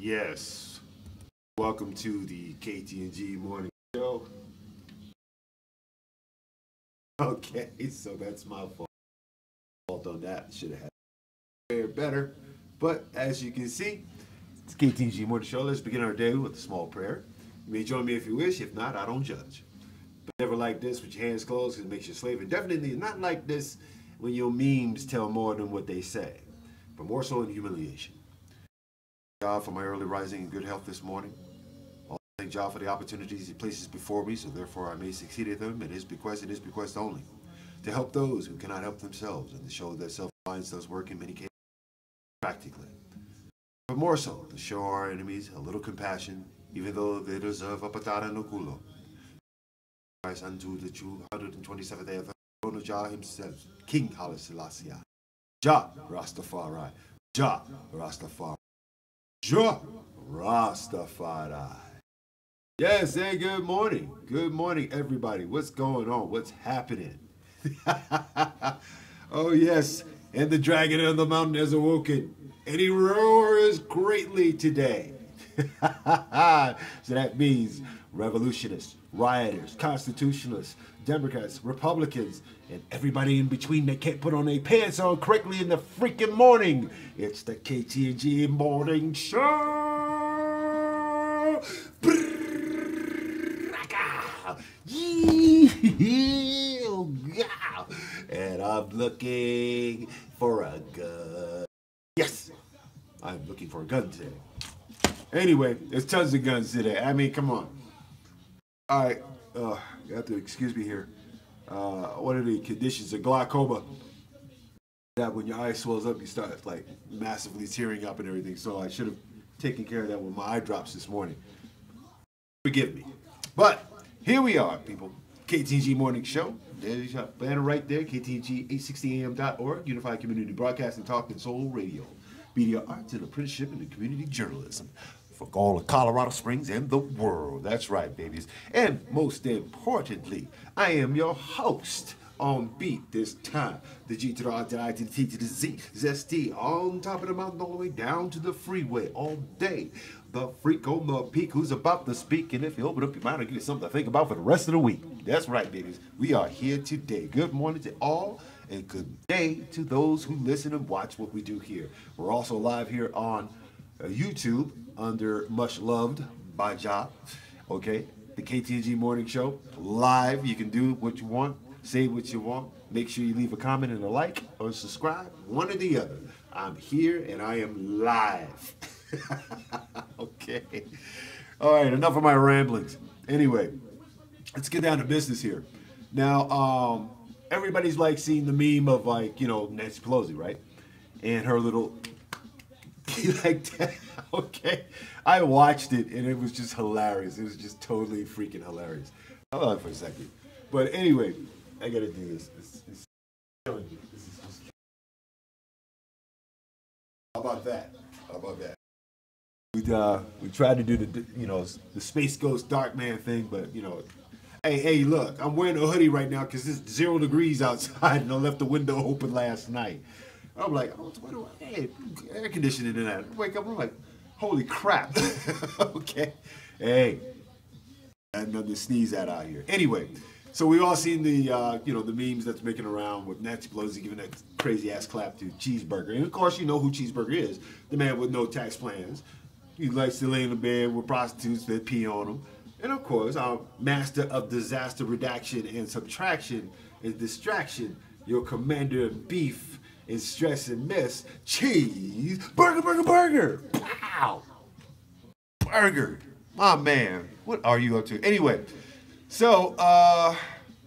Yes. Welcome to the KTNG morning show. Okay, so that's my fault on that. Should have had it better. But as you can see, it's KTNG morning show. Let's begin our day with a small prayer. You may join me if you wish. If not, I don't judge. But never like this with your hands closed because it makes you a slave. And definitely not like this when your memes tell more than what they say. But more so in humiliation. God for my early rising and good health this morning. I thank God for the opportunities He places before me, so therefore I may succeed at them at His bequest and His bequest only, to help those who cannot help themselves, and to show that self-reliance does work in many cases practically. But more so, to show our enemies a little compassion, even though they deserve a patada no culo. Christ unto the 227th day of the throne of Jah himself, King Haile Selassie. Jah Rastafari. Jah Rastafari. Jah Rastafari. Yes, hey, good morning. Good morning, everybody. What's going on? What's happening? Oh, yes. And the dragon on the mountain has awoken, and he roars greatly today. So that means revolutionists, rioters, constitutionalists, Democrats, Republicans, and everybody in between that can't put on their pants on correctly in the freaking morning. It's the KTNG Morning Show. And I'm looking for a gun. Yes, I'm looking for a gun today. Anyway, there's tons of guns today. I mean, come on. All right, you have to excuse me here. One of the conditions of glaucoma, that when your eye swells up, you start like massively tearing up and everything. So I should have taken care of that with my eye drops this morning. Forgive me. But here we are, people. KTNG Morning Show. There's your banner right there. KTNG860am.org. Unified Community Broadcasting, Talk, and Soul Radio. Media arts and apprenticeship and community journalism for all of Colorado Springs and the world. That's right, babies. And most importantly, I am your host on beat this time. The G to the R to the I to the T to the Z. Zesty on top of the mountain all the way down to the freeway all day. The freak on the peak who's about to speak. And if you open up your mind, I'll give you something to think about for the rest of the week. That's right, babies. We are here today. Good morning to all. And good day to those who listen and watch what we do here. We're also live here on YouTube under MushLuv'd by Jah. Okay, the KTNG Morning Show live. You can do what you want, say what you want. Make sure you leave a comment and a like or subscribe. One or the other. I'm here and I am live. Okay. All right. Enough of my ramblings. Anyway, let's get down to business here. Now, everybody's like seeing the meme of like, you know, Nancy Pelosi, right? And her little, like that. Okay. I watched it and it was just hilarious. It was just totally freaking hilarious. Hold on for a second. But anyway, I gotta do this. It's killing me. This is just... How about that? How about that? We tried to do the, you know, the Space Ghost Dark Man thing, but you know, hey, look, I'm wearing a hoodie right now because it's 0 degrees outside and I left the window open last night. I'm like, oh, hey, air conditioning in that. Wake up, I'm like, holy crap. Okay. Hey, I had nothing to sneeze at out here. Anyway, so we all seen the, you know, the memes that's making around with Nancy Pelosi giving that crazy ass clap to Cheeseburger. And of course, you know who Cheeseburger is. The man with no tax plans. He likes to lay in the bed with prostitutes that pee on him. And of course, our master of disaster redaction and subtraction and distraction, your commander of beef and stress and mess, Cheeseburger. Pow! Burger. My man, what are you up to? Anyway, so,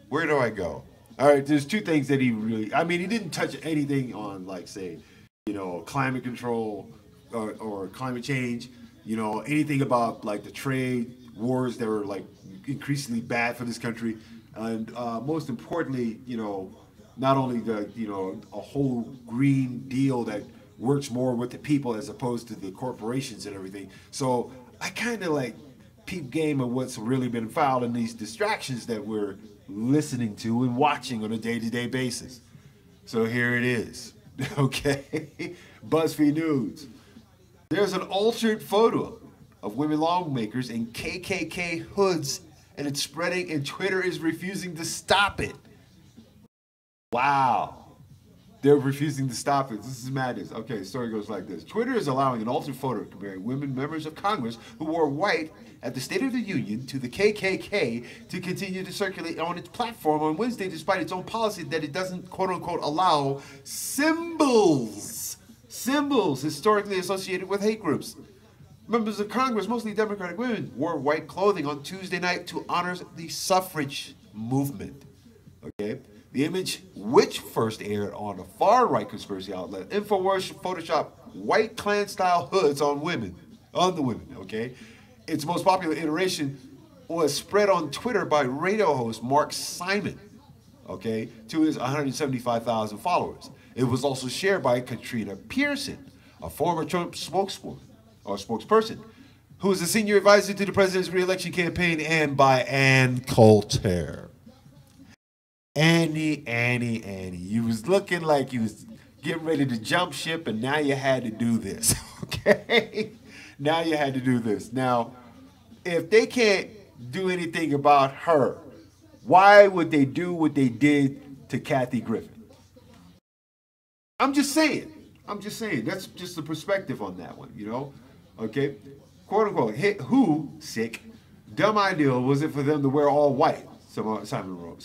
where do I go? All right, there's two things that he really, I mean, he didn't touch anything on, like, say, you know, climate control or climate change, you know, anything about, like, the trade wars that are, like, increasingly bad for this country. And most importantly, you know, not only the, you know, a whole green deal that works more with the people as opposed to the corporations and everything. So I kind of like peep game of what's really been filed in these distractions that we're listening to and watching on a day-to-day basis. So here it is. Okay. BuzzFeed News. There's an altered photo of women lawmakers in KKK hoods, and it's spreading, and Twitter is refusing to stop it. Wow. They're refusing to stop it. This is madness. Okay, the story goes like this. Twitter is allowing an altered photo comparing women members of Congress who wore white at the State of the Union to the KKK to continue to circulate on its platform on Wednesday, despite its own policy that it doesn't, quote-unquote, allow symbols historically associated with hate groups. Members of Congress, mostly Democratic women, wore white clothing on Tuesday night to honor the suffrage movement. Okay? The image, which first aired on a far-right conspiracy outlet, InfoWars photoshopped white Klan-style hoods on the women, okay? Its most popular iteration was spread on Twitter by radio host Mark Simon, okay, to his 175,000 followers. It was also shared by Katrina Pearson, a former Trump spokesperson, who is a senior advisor to the president's re-election campaign, and by Ann Coulter. Annie, you was looking like you was getting ready to jump ship, and now you had to do this, okay? Now you had to do this. Now, if they can't do anything about her, why would they do what they did to Kathy Griffin? I'm just saying. That's just the perspective on that one, you know? Okay? Quote unquote, sick, dumb idea was it for them to wear all white, Simon wrote.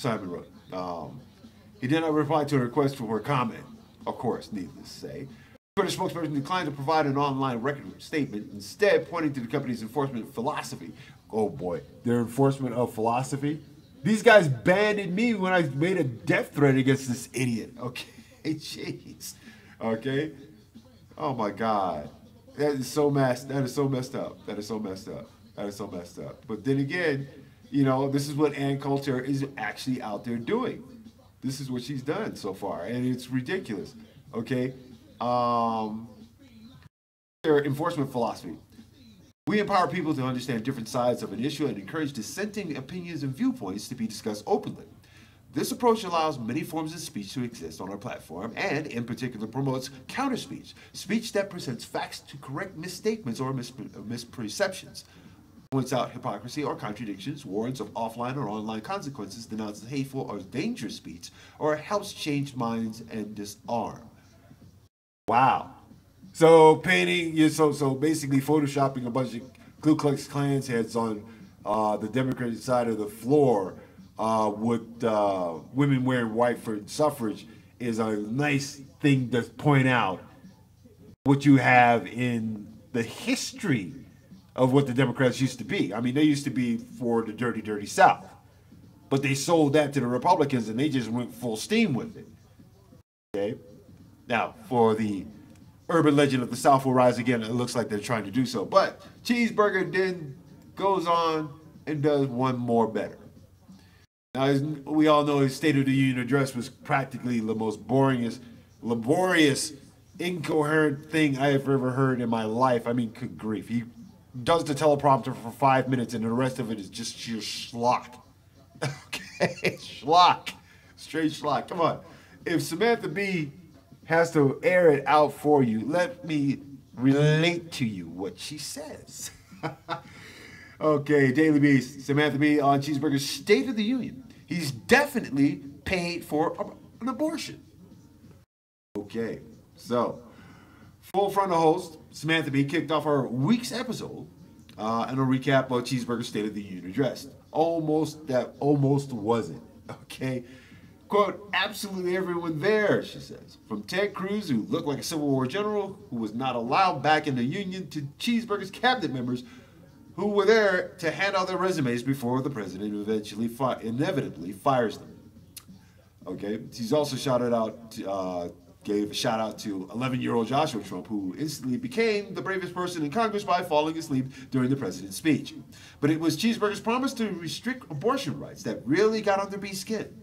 He did not reply to a request for a comment, of course, needless to say. Twitter spokesperson declined to provide an online record statement, instead pointing to the company's enforcement philosophy. Oh boy, their enforcement of philosophy? These guys banded me when I made a death threat against this idiot. Okay, jeez. Okay? Oh my God. That is so messed up. But then again, you know, this is what Ann Coulter is actually out there doing. This is what she's done so far, and it's ridiculous. Okay? Their enforcement philosophy. We empower people to understand different sides of an issue and encourage dissenting opinions and viewpoints to be discussed openly. This approach allows many forms of speech to exist on our platform and, in particular, promotes counter-speech, speech that presents facts to correct misstatements or misperceptions, points out hypocrisy or contradictions, warns of offline or online consequences, denounces hateful or dangerous speech, or helps change minds and disarm. Wow. So so basically photoshopping a bunch of Ku Klux Klan's heads on the Democratic side of the floor with women wearing white for suffrage is a nice thing to point out what you have in the history of what the Democrats used to be. I mean, they used to be for the dirty, dirty South. But they sold that to the Republicans, and they just went full steam with it. Okay? Now, for the urban legend of the South will rise again, it looks like they're trying to do so. But Cheeseburger then goes on and does one more better. Now, we all know his State of the Union address was practically the most laborious, incoherent thing I have ever heard in my life. I mean, good grief. He does the teleprompter for 5 minutes, and the rest of it is just sheer schlock. Okay? Schlock. Straight schlock. Come on. If Samantha Bee has to air it out for you, let me relate to you what she says. Okay, Daily Beast, Samantha Bee on Cheeseburger's State of the Union. He's definitely paid for an abortion. Okay, so full frontal host Samantha Bee kicked off her week's episode and a recap of Cheeseburger's State of the Union address. Almost wasn't. Okay. Quote, absolutely everyone there, she says. From Ted Cruz, who looked like a Civil War general who was not allowed back in the Union, to Cheeseburger's cabinet members who were there to hand out their resumes before the president eventually inevitably fires them. Okay, she's also gave a shout out to 11-year-old Joshua Trump, who instantly became the bravest person in Congress by falling asleep during the president's speech. But it was Cheeseburger's promise to restrict abortion rights that really got under B's skin.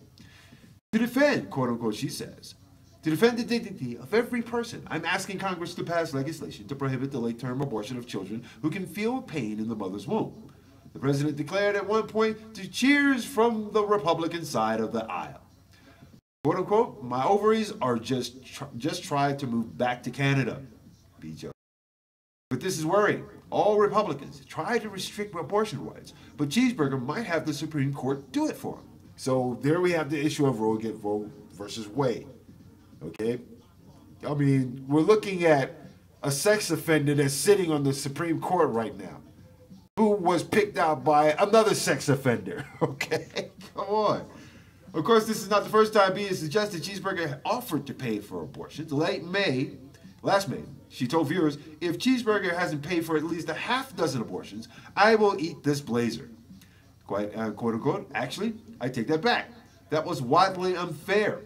To defend, quote unquote, she says, to defend the dignity of every person, I'm asking Congress to pass legislation to prohibit the late-term abortion of children who can feel pain in the mother's womb. The president declared at one point to cheers from the Republican side of the aisle. Quote unquote, my ovaries are just tried to move back to Canada, B. But this is worrying. All Republicans try to restrict abortion rights, but Cheeseburger might have the Supreme Court do it for him. So there we have the issue of Roe versus Wade. Okay? I mean, we're looking at a sex offender that's sitting on the Supreme Court right now, who was picked out by another sex offender. Okay? Come on. Of course, this is not the first time being suggested Cheeseburger offered to pay for abortions. Last May, she told viewers, if Cheeseburger hasn't paid for at least a half dozen abortions, I will eat this blazer. Quite, quote unquote, actually, I take that back. That was wildly unfair.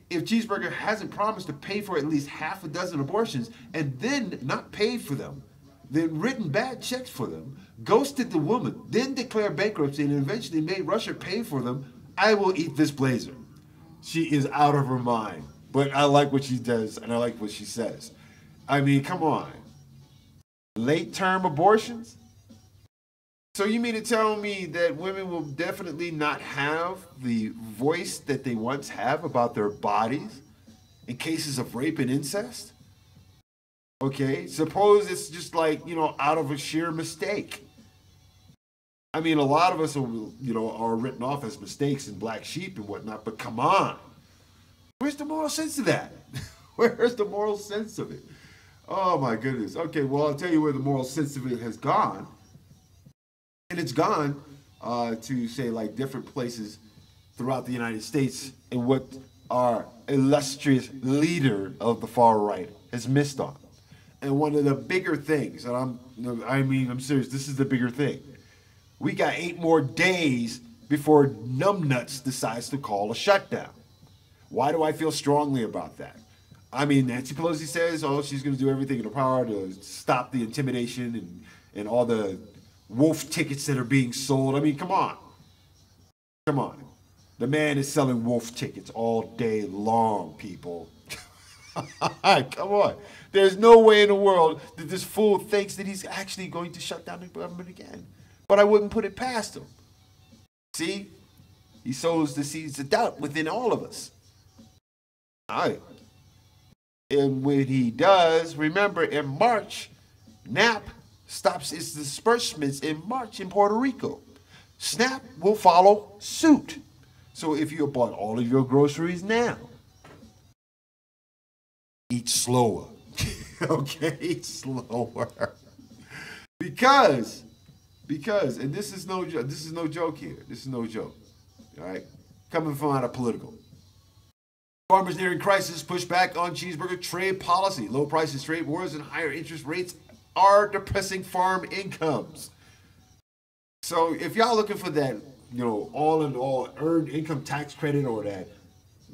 If Cheeseburger hasn't promised to pay for at least half a dozen abortions and then not paid for them, then written bad checks for them, ghosted the woman, then declared bankruptcy and eventually made Russia pay for them, I will eat this blazer. She is out of her mind. But I like what she does and I like what she says. I mean, come on. Late-term abortions? So you mean to tell me that women will definitely not have the voice that they once have about their bodies in cases of rape and incest? Okay, suppose it's just like, out of a sheer mistake. I mean, a lot of us are written off as mistakes and black sheep and whatnot, but come on. Where's the moral sense of that? Where's the moral sense of it? Oh my goodness. Okay, well, I'll tell you where the moral sense of it has gone. And it's gone to, say, like different places throughout the United States and what our illustrious leader of the far right has missed on. And one of the bigger things, and I'm serious, this is the bigger thing. We got 8 more days before numbnuts decides to call a shutdown. Why do I feel strongly about that? I mean, Nancy Pelosi says, she's going to do everything in her power to stop the intimidation and all the wolf tickets that are being sold. I mean, come on. Come on. The man is selling wolf tickets all day long, people. Come on. There's no way in the world that this fool thinks that he's actually going to shut down the government again. But I wouldn't put it past him. See? He sows the seeds of doubt within all of us. All right. And when he does, remember in March, NAP stops its disbursements in March in Puerto Rico. SNAP will follow suit. So if you bought all of your groceries now, eat slower. Okay, eat slower. Because, and this is no joke here. This is no joke. All right, coming from out of political. Farmers nearing crisis push back on Cheeseburger trade policy. Low prices, trade wars, and higher interest rates are depressing farm incomes. So if y'all looking for that, all in all earned income tax credit or that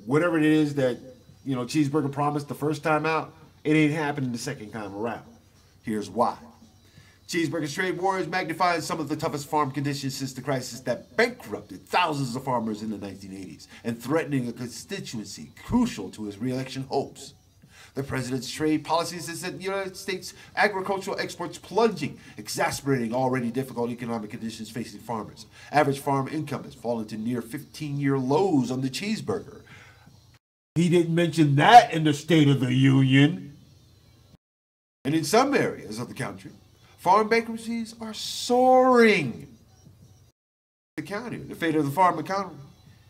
whatever it is that, Cheeseburger promised the first time out, it ain't happening the second time around. Here's why. Cheeseburger's trade war is magnifying some of the toughest farm conditions since the crisis that bankrupted thousands of farmers in the 1980s and threatening a constituency crucial to his re-election hopes. The president's trade policies has sent the United States agricultural exports plunging, exacerbating already difficult economic conditions facing farmers. Average farm income has fallen to near 15-year lows on the Cheeseburger. He didn't mention that in the State of the Union. And in some areas of the country, farm bankruptcies are soaring. The county, the fate of the farm economy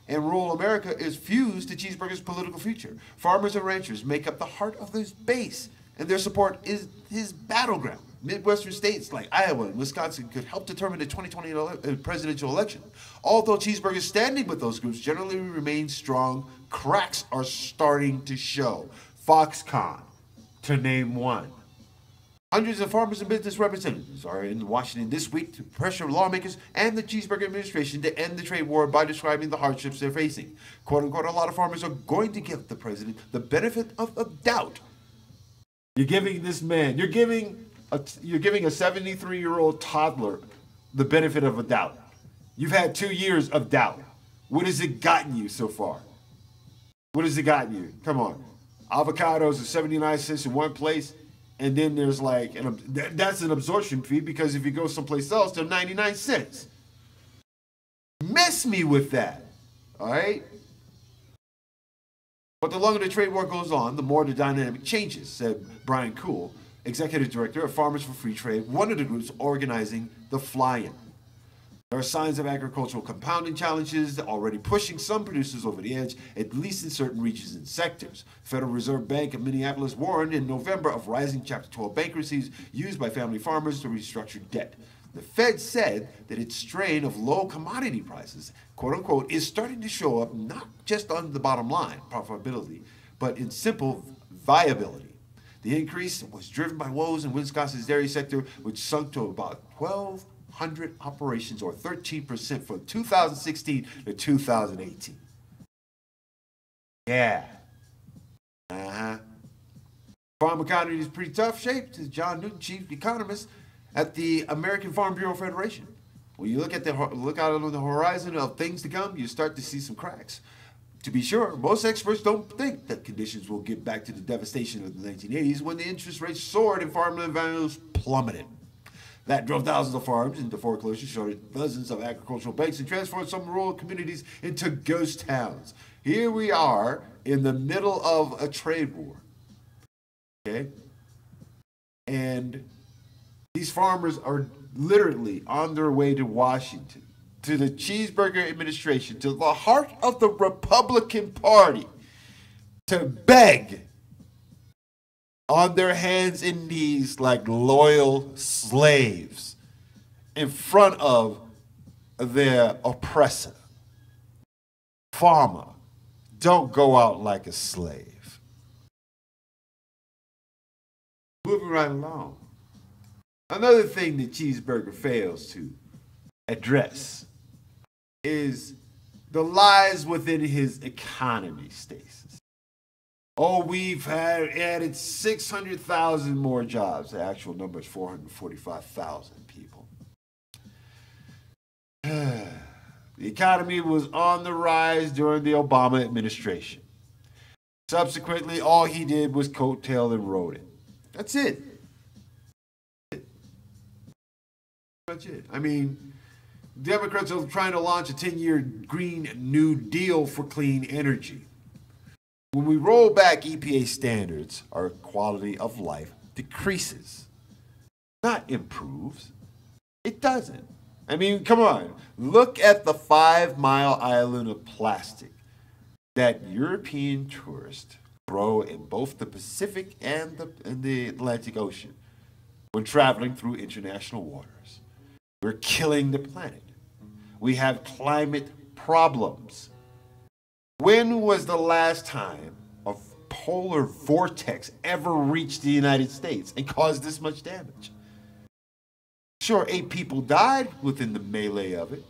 and rural America is fused to Cheeseburger's political future. Farmers and ranchers make up the heart of his base, and their support is his battleground. Midwestern states like Iowa and Wisconsin could help determine the 2020 presidential election. Although Cheeseburger's standing with those groups generally remains strong, cracks are starting to show. Foxconn, to name one. Hundreds of farmers and business representatives are in Washington this week to pressure lawmakers and the Cheeseburger administration to end the trade war by describing the hardships they're facing. Quote unquote, a lot of farmers are going to give the president the benefit of doubt. You're giving this man, you're giving a 73-year-old toddler the benefit of a doubt. You've had 2 years of doubt. What has it gotten you so far? What has it gotten you? Come on. Avocados are 79 cents in one place. And then there's like, that's an absorption fee because if you go someplace else, they're 99 cents. Miss me with that, all right? But the longer the trade war goes on, the more the dynamic changes, said Brian Kuhl, executive director of Farmers for Free Trade, one of the groups organizing the fly-in. There are signs of agricultural compounding challenges already pushing some producers over the edge, at least in certain regions and sectors. Federal Reserve Bank of Minneapolis warned in November of rising Chapter 12 bankruptcies used by family farmers to restructure debt. The Fed said that its strain of low commodity prices, quote unquote, is starting to show up not just on the bottom line, profitability, but in simple viability. The increase was driven by woes in Wisconsin's dairy sector, which sunk to about 1,200 operations, or 13% from 2016 to 2018. Yeah. Farm economy is pretty tough shape, says John Newton, chief economist at the American Farm Bureau Federation. When you look out on the horizon of things to come, you start to see some cracks. To be sure, most experts don't think that conditions will get back to the devastation of the 1980s when the interest rates soared and farmland values plummeted. That drove thousands of farms into foreclosure, shorted dozens of agricultural banks, and transformed some rural communities into ghost towns. Here we are in the middle of a trade war. Okay? And these farmers are literally on their way to Washington, to the Cheeseburger administration, to the heart of the Republican Party, to beg on their hands and knees like loyal slaves in front of their oppressor. Farmer, don't go out like a slave. Moving right along. Another thing that Cheeseburger fails to address is the lies within his economy stasis. Oh, we've added 600,000 more jobs. The actual number is 445,000 people. The economy was on the rise during the Obama administration. Subsequently, all he did was coattail and rode it. That's it. That's it. I mean, Democrats are trying to launch a 10-year Green New Deal for clean energy. When we roll back EPA standards, our quality of life decreases, not improves. It doesn't. I mean, come on. Look at the 5-mile island of plastic that European tourists grow in both the Pacific and the Atlantic Ocean when traveling through international waters. We're killing the planet. We have climate problems. When was the last time a polar vortex ever reached the United States and caused this much damage? Sure, 8 people died within the melee of it.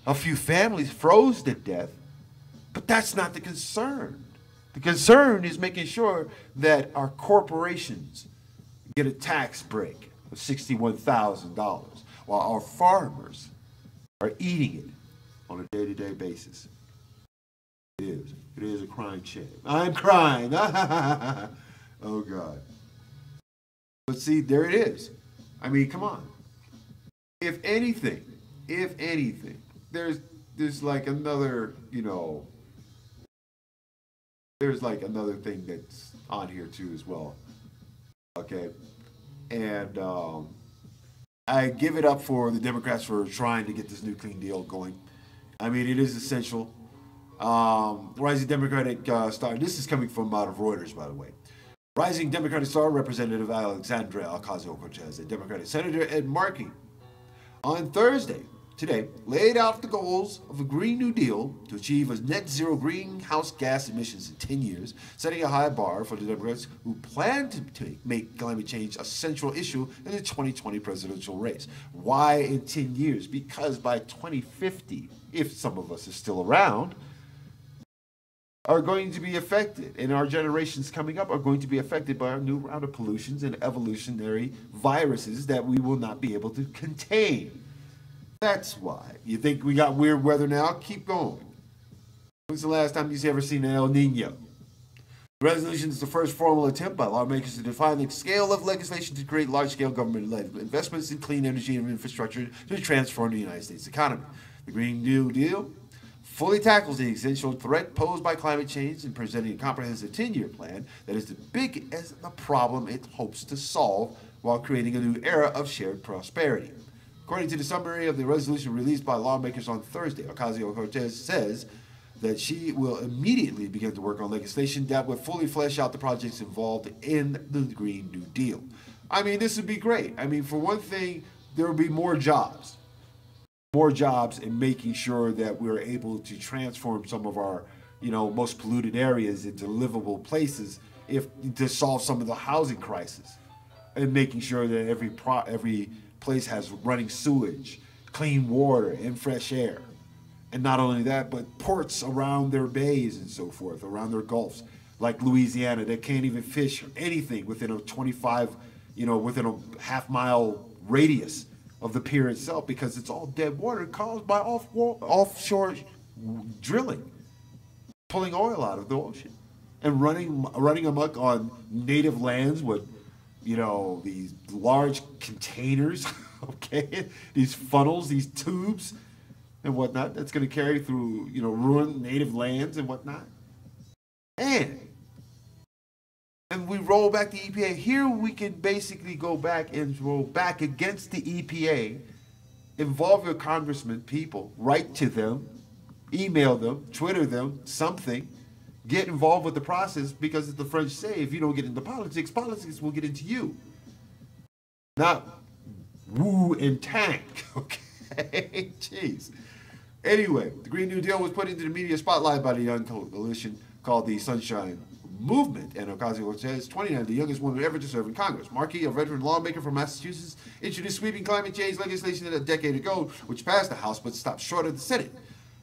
A few families froze to death. But that's not the concern. The concern is making sure that our corporations get a tax break of $61,000 while our farmers are eating it on a day-to-day basis. It is a crying shame. I'm crying. Oh, God. But see, there it is. I mean, come on. If anything, there's like another, there's like another thing that's on here too as well. Okay. And I give it up for the Democrats for trying to get this new clean deal going. I mean, it is essential. Rising Democratic star, this is coming from out of Reuters, by the way. Rising Democratic star Representative Alexandria Ocasio-Cortez and Democratic Senator Ed Markey on Thursday, today, laid out the goals of a Green New Deal to achieve a net zero greenhouse gas emissions in 10 years, setting a high bar for the Democrats who plan to make climate change a central issue in the 2020 presidential race. Why in 10 years? Because by 2050, if some of us are still around, are going to be affected, and our generations coming up are going to be affected by our new round of pollutions and evolutionary viruses that we will not be able to contain. That's why. You think we got weird weather now? Keep going. When's the last time you've ever seen an El Nino? The resolution is the first formal attempt by lawmakers to define the scale of legislation to create large-scale government-led investments in clean energy and infrastructure to transform the United States economy. The Green New Deal fully tackles the essential threat posed by climate change and presenting a comprehensive 10-year plan that is as big as the problem it hopes to solve while creating a new era of shared prosperity. According to the summary of the resolution released by lawmakers on Thursday, Ocasio-Cortez says that she will immediately begin to work on legislation that would fully flesh out the projects involved in the Green New Deal. I mean, this would be great. I mean, for one thing, there will be more jobs in making sure that we're able to transform some of our, most polluted areas into livable places to solve some of the housing crisis, and making sure that every place has running sewage, clean water, and fresh air. And not only that, but ports around their bays and so forth, around their gulfs, like Louisiana, that can't even fish anything within within a half-mile radius of the pier itself, because it's all dead water caused by offshore drilling, pulling oil out of the ocean, and running amok on native lands with, these large containers, okay, these funnels, these tubes, and whatnot. That's going to carry through, ruined native lands and whatnot. And we roll back the EPA. Here we can basically go back and roll back against the EPA, involve your congressmen, people, write to them, email them, Twitter them, something, get involved with the process, because as the French say, if you don't get into politics, politics will get into you. Not woo and tank, okay? Jeez. Anyway, the Green New Deal was put into the media spotlight by the young coalition called the Sunshine Movement, and Ocasio-Cortez, 29, the youngest woman ever to serve in Congress. Markey, a veteran lawmaker from Massachusetts, introduced sweeping climate change legislation a decade ago, which passed the House but stopped short of the Senate.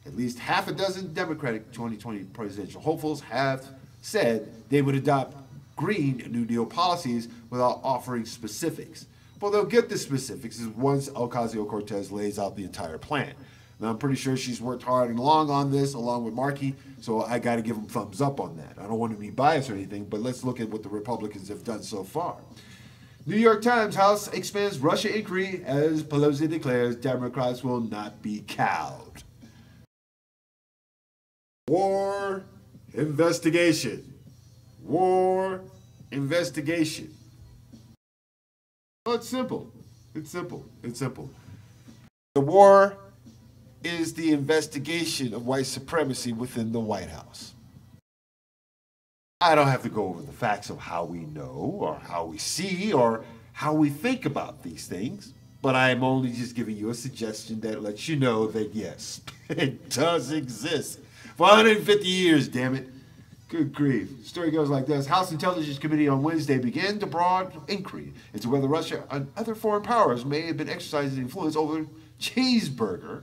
At least half a dozen Democratic 2020 presidential hopefuls have said they would adopt Green New Deal policies without offering specifics. Well, they'll get the specifics once Ocasio-Cortez lays out the entire plan. Now, I'm pretty sure she's worked hard and long on this, along with Markey, so I got to give them thumbs up on that. I don't want to be biased or anything, but let's look at what the Republicans have done so far. New York Times, House expands Russia inquiry as Pelosi declares Democrats will not be cowed. War investigation. War investigation. Well, it's simple. It's simple. It's simple. The war is the investigation of white supremacy within the White House. I don't have to go over the facts of how we know or how we see or how we think about these things, but I'm only just giving you a suggestion that lets you know that yes, it does exist. For 150 years, damn it. Good grief. The story goes like this. House Intelligence Committee on Wednesday began a broad inquiry into whether Russia and other foreign powers may have been exercising influence over cheeseburger,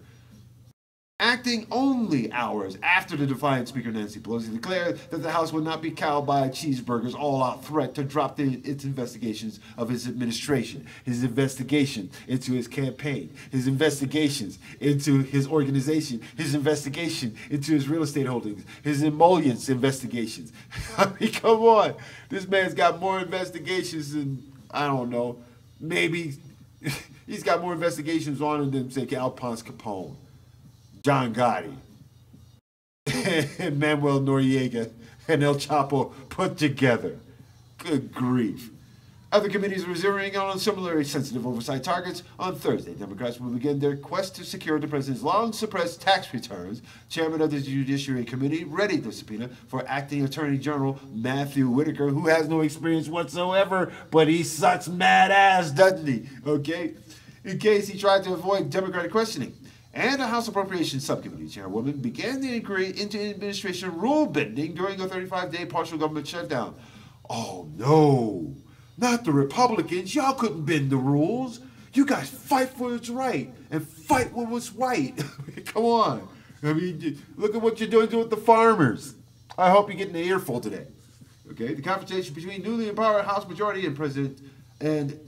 acting only hours after the defiant Speaker Nancy Pelosi declared that the House would not be cowed by Cheeseburger's all-out threat to drop its investigations of his administration, his investigation into his campaign, his investigations into his organization, his investigation into his real estate holdings, his emollients investigations. I mean, come on. This man's got more investigations than, I don't know, maybe he's got more investigations on him than, say, Al Ponce Capone, John Gotti, and Manuel Noriega, and El Chapo put together. Good grief. Other committees were zeroing in on similarly sensitive oversight targets. On Thursday, Democrats will begin their quest to secure the president's long-suppressed tax returns. Chairman of the Judiciary Committee readied the subpoena for Acting Attorney General Matthew Whitaker, who has no experience whatsoever, but he sucks mad ass, doesn't he? Okay? In case he tried to avoid Democratic questioning. And the House Appropriations Subcommittee chairwoman began the inquiry into administration rule bending during a 35-day partial government shutdown. Oh, no. Not the Republicans. Y'all couldn't bend the rules. You guys fight for what's right and fight for what's right. Come on. I mean, look at what you're doing with the farmers. I hope you're getting an earful today. Okay, the confrontation between newly empowered House Majority and President and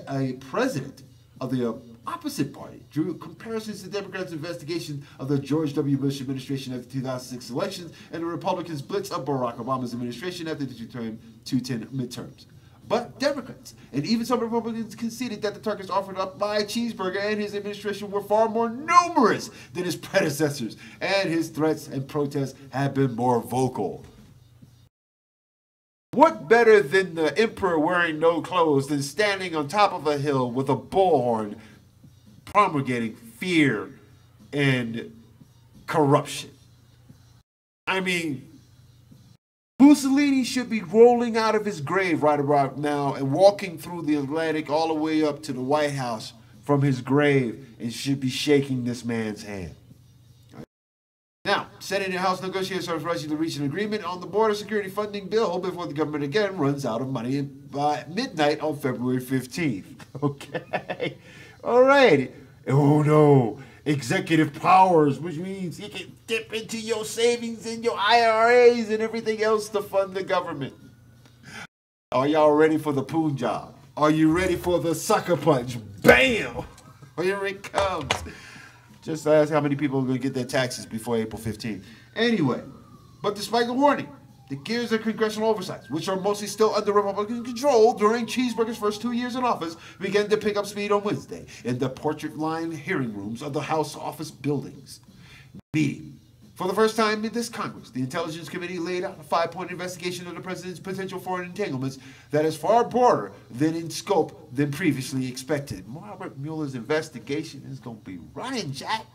a president of the opposite party drew comparisons to Democrats' investigation of the George W. Bush administration after the 2006 elections and the Republicans' blitz of Barack Obama's administration after the 2010 midterms. but Democrats. And even some Republicans conceded that the targets offered up by Cheeseburger and his administration were far more numerous than his predecessors, and his threats and protests have been more vocal. What better than the emperor wearing no clothes than standing on top of a hill with a bullhorn promulgating fear and corruption? I mean, Mussolini should be rolling out of his grave right about now and walking through the Atlantic all the way up to the White House from his grave and should be shaking this man's hand. Now, Senate and House negotiators are rushing to reach an agreement on the border security funding bill before the government again runs out of money by midnight on February 15th. Okay. All right. Oh, no. Executive powers, which means you can dip into your savings and your IRAs and everything else to fund the government. Are y'all ready for the Punjab? Are you ready for the sucker punch? Bam! Here it comes. Just ask how many people are going to get their taxes before April 15th. Anyway, but despite the warning, the gears of congressional oversights, which are mostly still under Republican control during Cheeseburger's first 2 years in office, began to pick up speed on Wednesday in the portrait-lined hearing rooms of the House office buildings. Meeting. For the first time in this Congress, the Intelligence Committee laid out a 5-point investigation of the president's potential foreign entanglements that is far broader than in scope than previously expected. Robert Mueller's investigation is going to be running, Jack.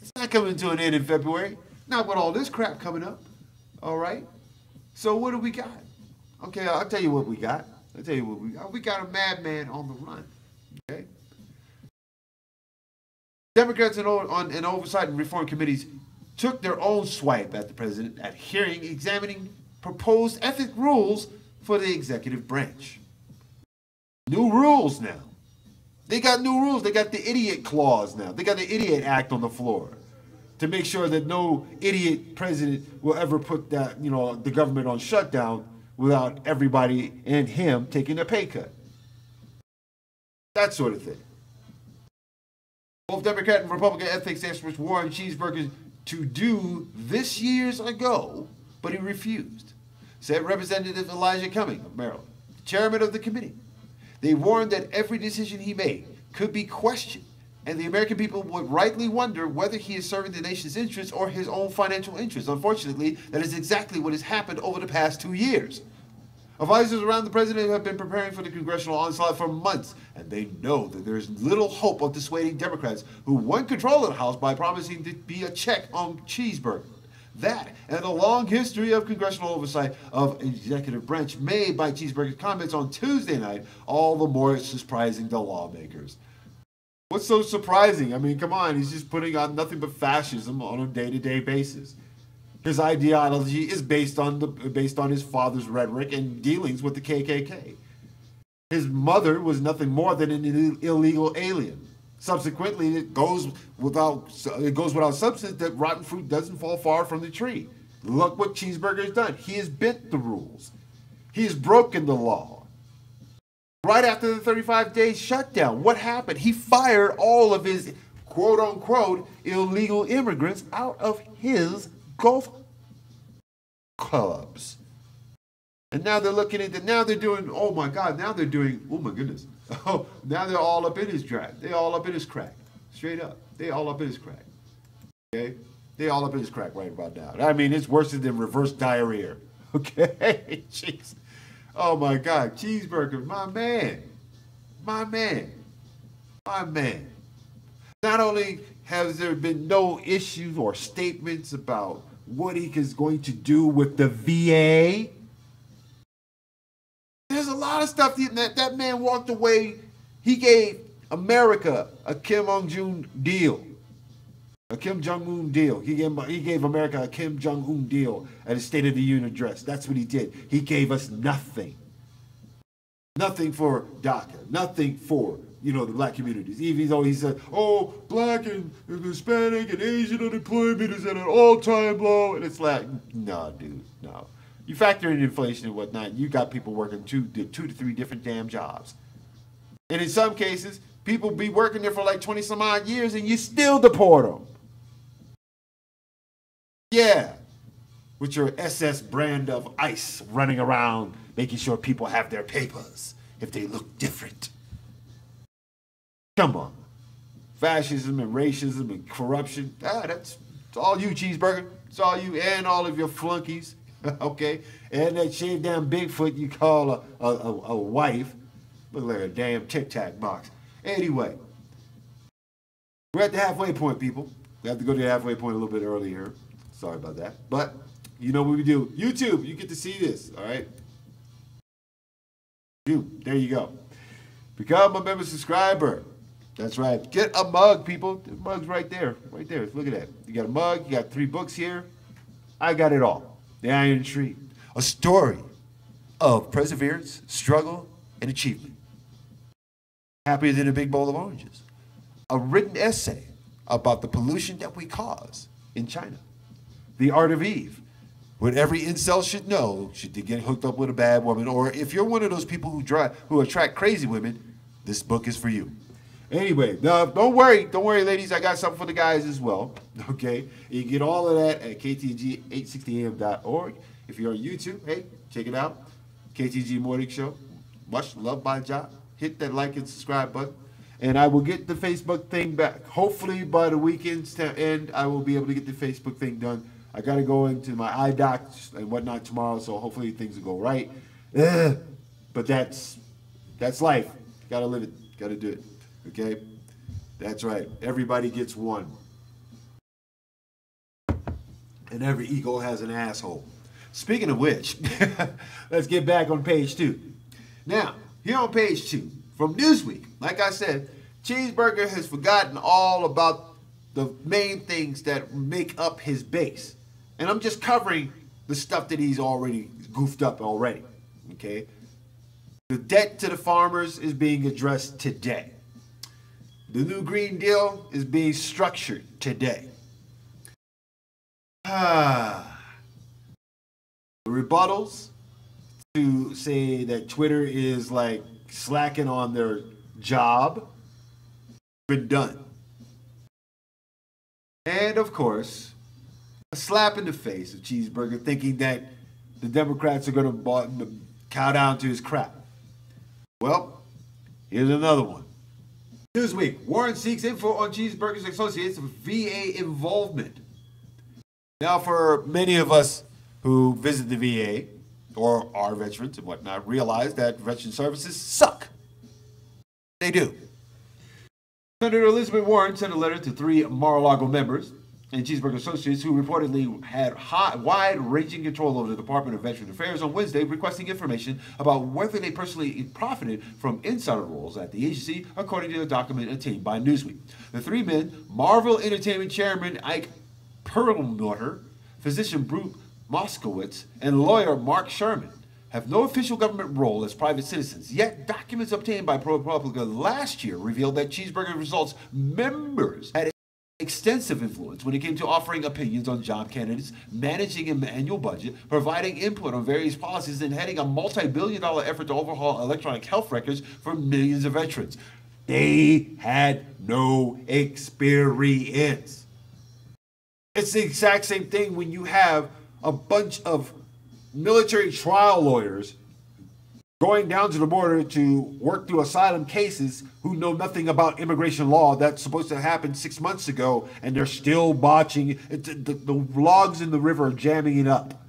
It's not coming to an end in February. Not with all this crap coming up. All right? So what do we got? Okay, I'll tell you what we got. I'll tell you what we got. We got a madman on the run. Okay? Democrats and oversight and reform committees took their own swipe at the president at hearing examining proposed ethic rules for the executive branch. New rules now. They got new rules. They got the idiot clause now. They got the idiot act on the floor to make sure that no idiot president will ever put that, the government on shutdown without everybody and him taking a pay cut. That sort of thing. Both Democrat and Republican ethics experts warned Cheeseburger to do this years ago, but he refused, said Representative Elijah Cumming of Maryland, chairman of the committee. They warned that every decision he made could be questioned, and the American people would rightly wonder whether he is serving the nation's interests or his own financial interests. Unfortunately, that is exactly what has happened over the past 2 years. Advisors around the president have been preparing for the congressional onslaught for months, and they know that there is little hope of dissuading Democrats who won control of the House by promising to be a check on Cheeseburger. That and a long history of congressional oversight of executive branch made by Cheeseburger's comments on Tuesday night, all the more surprising to lawmakers. What's so surprising? I mean, come on, he's just putting on nothing but fascism on a day-to-day basis. His ideology is based on his father's rhetoric and dealings with the KKK. His mother was nothing more than an illegal alien. Subsequently, it goes without substance that rotten fruit doesn't fall far from the tree. Look what Cheeseburger's done. He has bent the rules. He has broken the law. Right after the 35-day shutdown, what happened? He fired all of his quote-unquote illegal immigrants out of his golf clubs. And now they're looking at now they're doing, oh my God, now they're doing, oh my goodness. Oh, now they're all up in his crack. They're all up in his crack. Straight up. They all up in his crack. Okay? They all up in his crack right about now. I mean, it's worse than reverse diarrhea. Okay? Jeez. Oh my God. Cheeseburger, my man. My man. My man. Not only has there been no issues or statements about what he is going to do with the VA, there's a lot of stuff that man walked away. He gave America a Kim Jong-un deal. A Kim Jong-un deal. He gave America a Kim Jong-un deal at his State of the Union address. That's what he did. He gave us nothing. Nothing for DACA. Nothing for, the black communities. Even though he said, oh, black and Hispanic and Asian unemployment is at an all-time low. And it's like, no, dude, no. You factor in inflation and whatnot, you got people working two to three different damn jobs. And in some cases, people be working there for like 20 some odd years and you still deport them. Yeah. With your SS brand of ICE running around making sure people have their papers if they look different. Come on. Fascism and racism and corruption, that's all you, Cheeseburger. It's all you and all of your flunkies, okay? And that shaved down Bigfoot you call a wife. Look like a damn Tic Tac box. Anyway, we're at the halfway point, people. We have to go to the halfway point a little bit earlier. Sorry about that. But you know what we do. YouTube, you get to see this, all right? There you go. Become a member subscriber. That's right. Get a mug, people. The mug's right there. Right there. Look at that. You got a mug. You got 3 books here. I got it all. The Iron Tree. A story of perseverance, struggle, and achievement. Happier than a big bowl of oranges. A written essay about the pollution that we cause in China. The Art of Eve. What every incel should know should they get hooked up with a bad woman, or if you're one of those people who attract crazy women, this book is for you. Anyway, don't worry, ladies. I got something for the guys as well. Okay, you can get all of that at KTNG860am.org. If you're on YouTube, hey, check it out. KTNG Morning Show. Much love by John. Hit that like and subscribe button, and I will get the Facebook thing back. Hopefully by the weekend's end, I will be able to get the Facebook thing done. I got to go into my eye docs and whatnot tomorrow, so hopefully things will go right. But that's life. Got to live it. Got to do it. Okay? That's right. Everybody gets one. And every ego has an asshole. Speaking of which, let's get back on page 2. Now, here on page 2, from Newsweek, like I said, Cheeseburger has forgotten all about the main things that make up his base. And I'm just covering the stuff that he's already goofed up already. Okay? The debt to the farmers is being addressed today. The new Green Deal is being structured today. The rebuttals to say that Twitter is like slacking on their job been done. And of course, a slap in the face of Cheeseburger thinking that the Democrats are going to cow down to his crap. Well, here's another one. Newsweek, Warren seeks info on Cheeseburger's associates' VA involvement. Now, for many of us who visit the VA or are veterans and whatnot, realize that veteran services suck. They do. Senator Elizabeth Warren sent a letter to 3 Mar-a-Lago members and Cheeseburger associates who reportedly had wide-ranging control over the Department of Veteran Affairs on Wednesday, requesting information about whether they personally profited from insider roles at the agency, according to the document obtained by Newsweek. The 3 men, Marvel Entertainment Chairman Ike Perlmutter, physician Bruce Moskowitz, and lawyer Mark Sherman, have no official government role as private citizens. Yet, documents obtained by ProPublica last year revealed that Cheeseburger Results members had extensive influence when it came to offering opinions on job candidates, managing an annual budget, providing input on various policies, and heading a multi-billion-dollar effort to overhaul electronic health records for millions of veterans. They had no experience. It's the exact same thing when you have a bunch of military trial lawyers going down to the border to work through asylum cases who know nothing about immigration law that's supposed to happen 6 months ago, and they're still botching it. The logs in the river are jamming it up.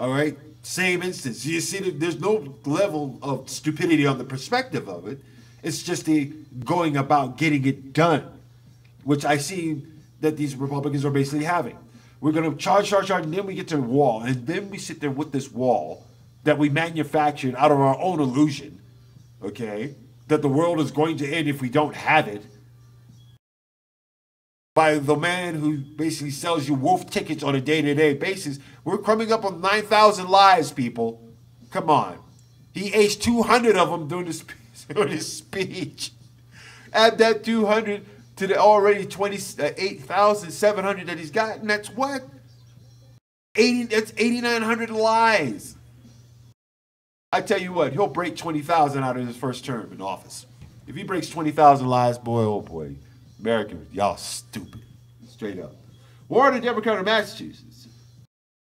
All right? Same instance. You see, there's no level of stupidity on the perspective of it. It's just the going about getting it done, which I see that these Republicans are basically having. We're going to charge, and then we get to the wall, and then we sit there with this wall that we manufactured out of our own illusion, okay, that the world is going to end if we don't have it, by the man who basically sells you wolf tickets on a day-to-day basis. We're coming up on 9,000 lives, people. Come on. He aced 200 of them during his speech. Add that 200 to the already 28,700 that he's got, and that's what? That's 8,900 lies. I tell you what, he'll break 20,000 out of his first term in office. If he breaks 20,000 lies, boy, oh boy, Americans, y'all stupid. Straight up. Warren, a Democrat of Massachusetts,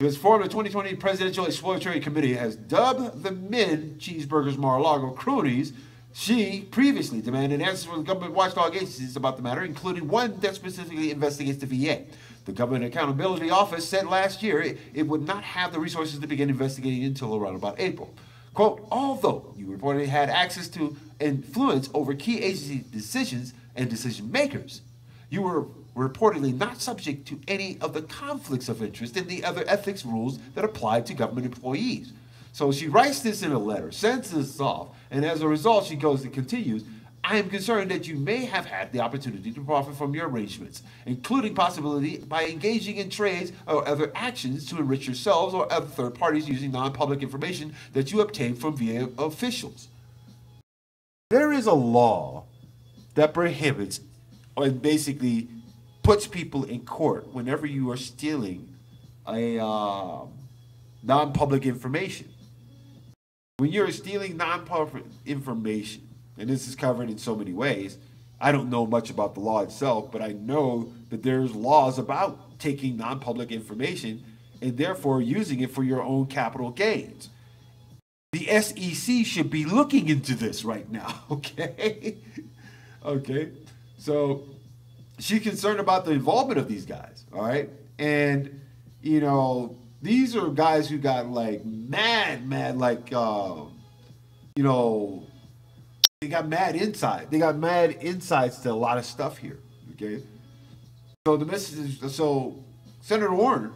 It was formed the 2020 Presidential Exploratory Committee has dubbed the men cheeseburgers Mar-a-Lago cronies. She previously demanded answers from the government watchdog agencies about the matter, including one that specifically investigates the VA. The Government Accountability Office said last year it would not have the resources to begin investigating until around about April. Quote, although you reportedly had access to influence over key agency decisions and decision makers, you were reportedly not subject to any of the conflicts of interest and the other ethics rules that apply to government employees. So she writes this in a letter, sends this off, and as a result, she goes and continues, I am concerned that you may have had the opportunity to profit from your arrangements, including possibility by engaging in trades or other actions to enrich yourselves or other third parties using non-public information that you obtained from VA officials. There is a law that prohibits and basically puts people in court whenever you are stealing a non-public information. When you're stealing non-public information, and this is covered in so many ways, I don't know much about the law itself, but I know that there's laws about taking non-public information and therefore using it for your own capital gains. The SEC should be looking into this right now, okay? Okay, so she's concerned about the involvement of these guys, all right? And, you know, these are guys who got like mad, like, you know, they got mad insight. They got mad insights to a lot of stuff here, okay? So the message is, so Senator Warner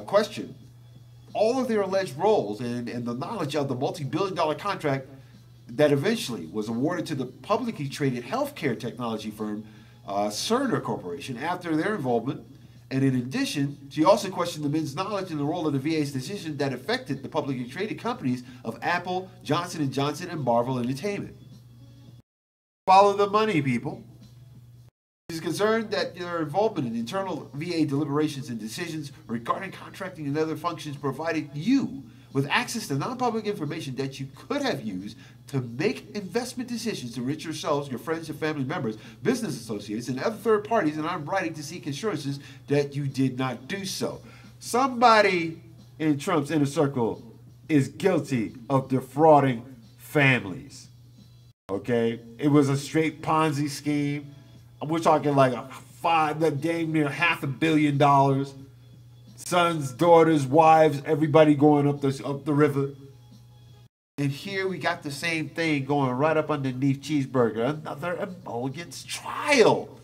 questioned all of their alleged roles and the knowledge of the multi-billion-dollar contract that eventually was awarded to the publicly traded healthcare technology firm Cerner Corporation after their involvement. And in addition, she also questioned the men's knowledge and the role of the VA's decision that affected the publicly traded companies of Apple, Johnson & Johnson, and Marvel Entertainment. Follow the money, people. She's concerned that their involvement in internal VA deliberations and decisions regarding contracting and other functions provided you with access to non-public information that you could have used to make investment decisions to enrich yourselves, your friends and family members, business associates, and other third parties, and I'm writing to seek assurances that you did not do so. Somebody in Trump's inner circle is guilty of defrauding families, okay? It was a straight Ponzi scheme. We're talking like damn near $500 million. Sons, daughters, wives, everybody going up the river. And here we got the same thing going right up underneath cheeseburger. Another emollient's trial.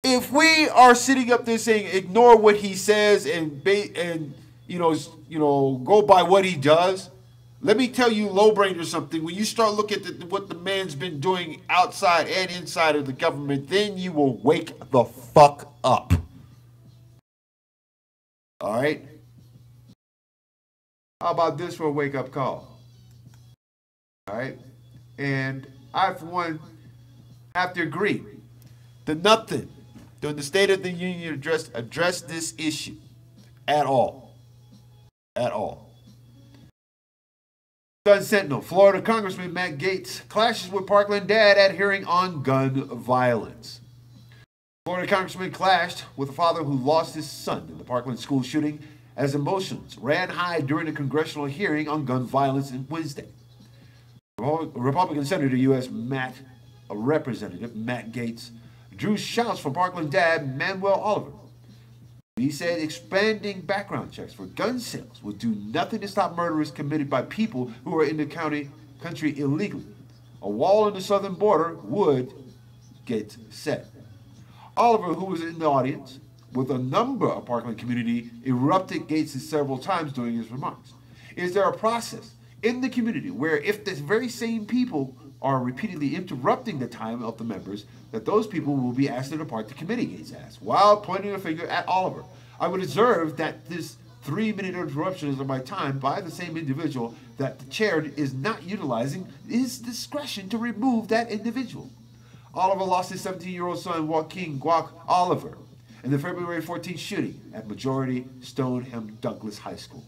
If we are sitting up there saying ignore what he says and you know go by what he does, let me tell you, lowbrainer, something. When you start looking at what the man's been doing outside and inside of the government, then you will wake the fuck up. All right? How about this for a wake-up call? All right? And I, for one, have to agree that nothing during the State of the Union address this issue at all. At all. Gun Sentinel, Florida Congressman Matt Gaetz clashes with Parkland dad at hearing on gun violence. Florida Congressman clashed with a father who lost his son in the Parkland school shooting as emotions ran high during a congressional hearing on gun violence on Wednesday. Republican Senator U.S. Representative Matt Gaetz drew shouts from Parkland dad Manuel Oliver. He said expanding background checks for gun sales would do nothing to stop murders committed by people who are in the country illegally. A wall on the southern border would get set. Oliver, who was in the audience with a number of Parkland community, erupted Gaetz several times during his remarks. Is there a process in the community where if the very same people are repeatedly interrupting the time of the members, that those people will be asked to depart the committee, Gaetz asked, while pointing a finger at Oliver? I would observe that this 3-minute interruption of my time by the same individual that the chair is not utilizing his discretion to remove that individual. Oliver lost his 17-year-old son, Joaquin Guac Oliver, in the February 14th shooting at Majority Stoneham Douglas High School.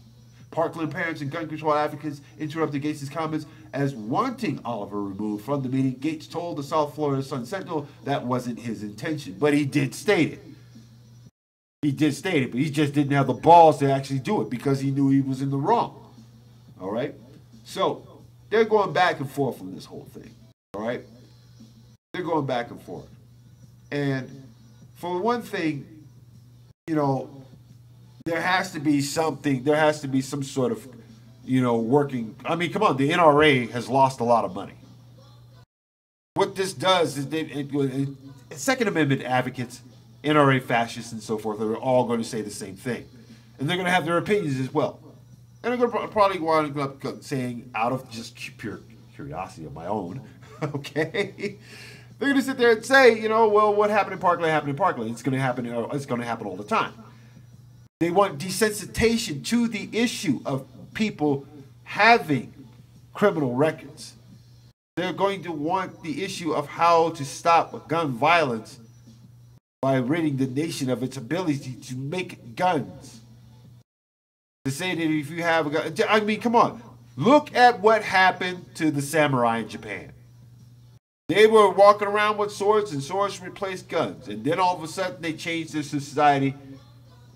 Parkland parents and gun control advocates interrupted Gaetz' comments as wanting Oliver removed from the meeting. Gaetz told the South Florida Sun Sentinel that wasn't his intention, but he did state it. He did state it, but he just didn't have the balls to actually do it because he knew he was in the wrong. All right? So, they're going back and forth on this whole thing. All right? They're going back and forth. And for one thing, you know, there has to be something, there has to be some sort of, you know, working. I mean, come on, the NRA has lost a lot of money. What this does is Second Amendment advocates, NRA fascists and so forth, are all going to say the same thing. And they're going to have their opinions as well. And they're going to probably wind up saying, out of just pure curiosity of my own, okay, they're going to sit there and say, you know, well, what happened in Parkland happened in Parkland. It's going to happen. It's going to happen all the time. They want desensitization to the issue of people having criminal records. They're going to want the issue of how to stop gun violence by ridding the nation of its ability to make guns. To say that if you have a gun, I mean, come on. Look at what happened to the samurai in Japan. They were walking around with swords, and swords replaced guns. And then all of a sudden, they changed their society.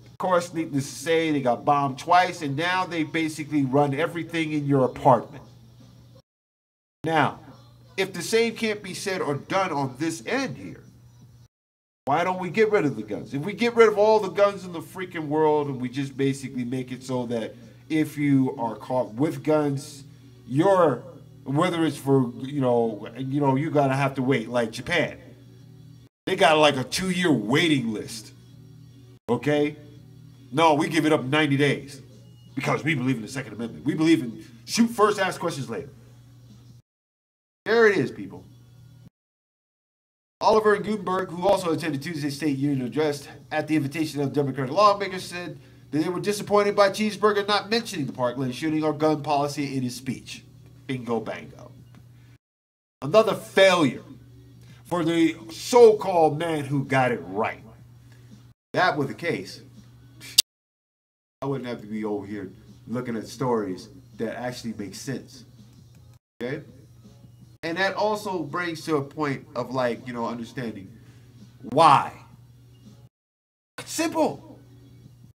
Of course, needless to say, they got bombed twice, and now they basically run everything in your apartment. Now, if the same can't be said or done on this end here, why don't we get rid of the guns? If we get rid of all the guns in the freaking world and we just basically make it so that if you are caught with guns, you're, whether it's for, you gotta have to wait, like Japan. They got like a 2-year waiting list. Okay? No, we give it up in 90 days because we believe in the Second Amendment. We believe in shoot first, ask questions later. There it is, people. Oliver and Gutenberg, who also attended Tuesday's State Union address at the invitation of Democratic lawmakers, said that they were disappointed by Cheeseburger not mentioning the Parkland shooting or gun policy in his speech. Bingo bango. Another failure for the so-called man who got it right. If that were the case, I wouldn't have to be over here looking at stories that actually make sense. Okay? And that also brings to a point of, like, understanding why. It's simple.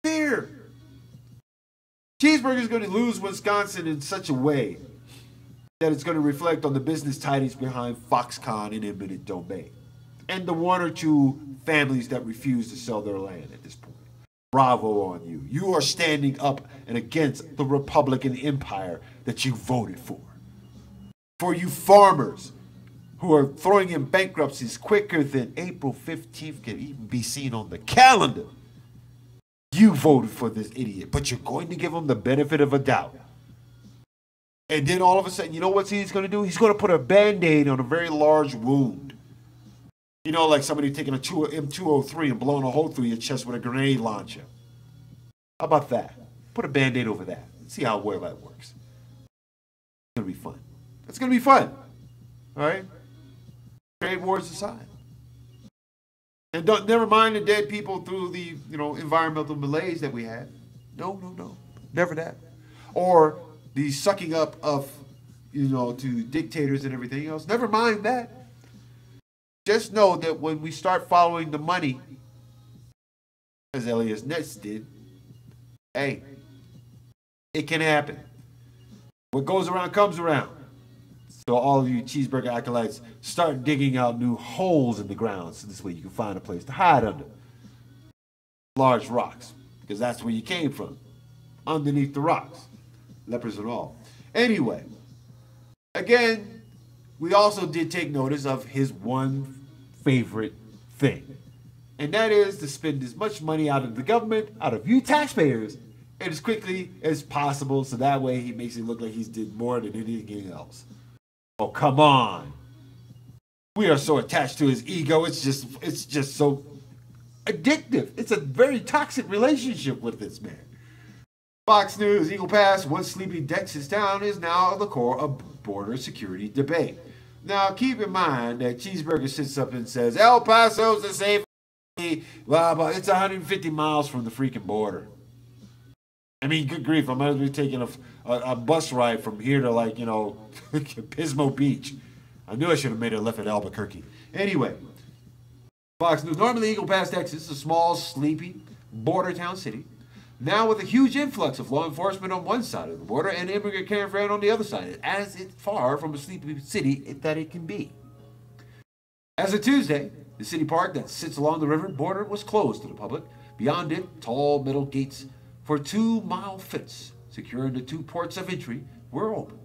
Fear. Cheeseburger is going to lose Wisconsin in such a way that it's going to reflect on the business tidings behind Foxconn and eminent domain, and the 1 or 2 families that refuse to sell their land at this point. Bravo on you. You are standing up and against the Republican empire that you voted for. For you farmers who are throwing in bankruptcies quicker than April 15th can even be seen on the calendar. You voted for this idiot, but you're going to give him the benefit of a doubt. And then all of a sudden, you know what he's going to do? He's going to put a Band-Aid on a very large wound. You know, like somebody taking a M203 and blowing a hole through your chest with a grenade launcher. How about that? Put a Band-Aid over that. See how well that works. It's going to be fun. It's going to be fun. All right? Trade wars aside. And never mind the dead people through the, environmental malaise that we had. No. Never that. Or the sucking up of, to dictators and everything else. Never mind that. Just know that when we start following the money, as Elias Ness did, hey, it can happen. What goes around comes around. So all of you cheeseburger acolytes, start digging out new holes in the ground so this way you can find a place to hide under. Large rocks, because that's where you came from. Underneath the rocks. Lepers and all. Anyway, again, we also did take notice of his one favorite thing. And that is to spend as much money out of the government, out of you taxpayers, and as quickly as possible, so that way he makes it look like he's did more than anything else. Oh, come on. We are so attached to his ego. It's just so addictive. It's a very toxic relationship with this man. Fox News, Eagle Pass, once sleepy Texas town, is now the core of border security debate. Now, keep in mind that Cheeseburger sits up and says, El Paso's the safe, blah, blah. It's 150 miles from the freaking border. I mean, good grief, I might as well be taking a bus ride from here to, like, Pismo Beach. I knew I should have made a left at Albuquerque. Anyway, Fox News. Normally, Eagle Pass, Texas is a small, sleepy, border town city, now with a huge influx of law enforcement on one side of the border and immigrant caravan on the other side, as it's far from a sleepy city that it can be. As of Tuesday, the city park that sits along the river border was closed to the public. Beyond it, tall metal gates for 2-mile fence securing the 2 ports of entry were open.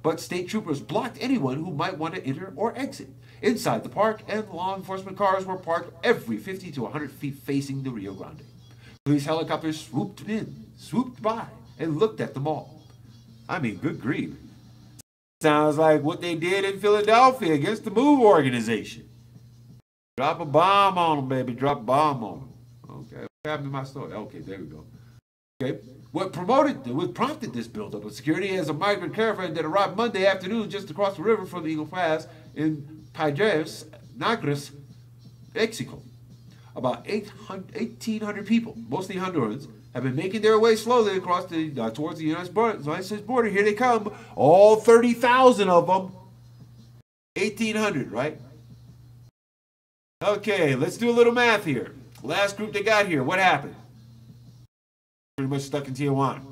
But state troopers blocked anyone who might want to enter or exit. Inside the park, and law enforcement cars were parked every 50 to 100 feet facing the Rio Grande. Police helicopters swooped by, and looked at them all. I mean, good grief. Sounds like what they did in Philadelphia against the MOVE organization. Drop a bomb on them, baby. Drop a bomb on them. Okay, what happened to my story? Okay, there we go. Okay, what prompted this buildup of security is a migrant caravan that arrived Monday afternoon just across the river from the Eagle Pass in Piedras Negras, Mexico. About 1,800 people, mostly Hondurans, have been making their way slowly across towards the United States border. Here they come, all 30,000 of them. 1,800, right? Okay, let's do a little math here. Last group they got here, what happened? Pretty much stuck in Tijuana.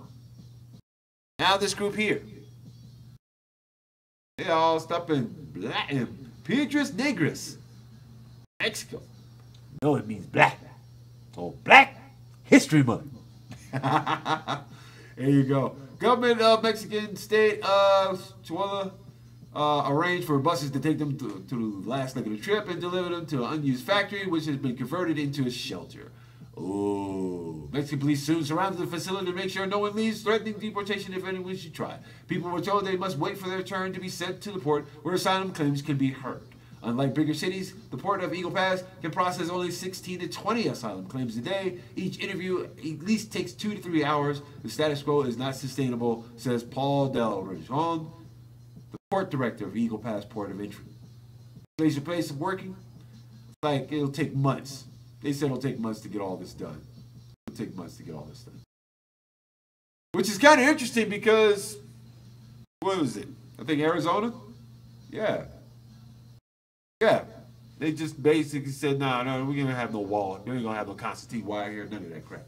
Now this group here, they all stuck in Piedras Negras, Mexico. No, it means black. Oh, Black History Month. There you go. Government of Mexican state Chihuahua arranged for buses to take them to the last leg of the trip and deliver them to an unused factory, which has been converted into a shelter. Oh, Mexican police soon surrounded the facility to make sure no one leaves, threatening deportation if anyone should try. People were told they must wait for their turn to be sent to the port where asylum claims can be heard. Unlike bigger cities, the port of Eagle Pass can process only 16 to 20 asylum claims a day. Each interview at least takes 2 to 3 hours. The status quo is not sustainable, says Paul Del Rejon, the port director of Eagle Pass Port of Entry. Place your place of working? Like, it'll take months. They said it'll take months to get all this done. It'll take months to get all this done. Which is kind of interesting because, what was it? I think Arizona? Yeah. Yeah, they just basically said, no, we're going to have no wall. We ain't going to have no Constantine wire here, none of that crap.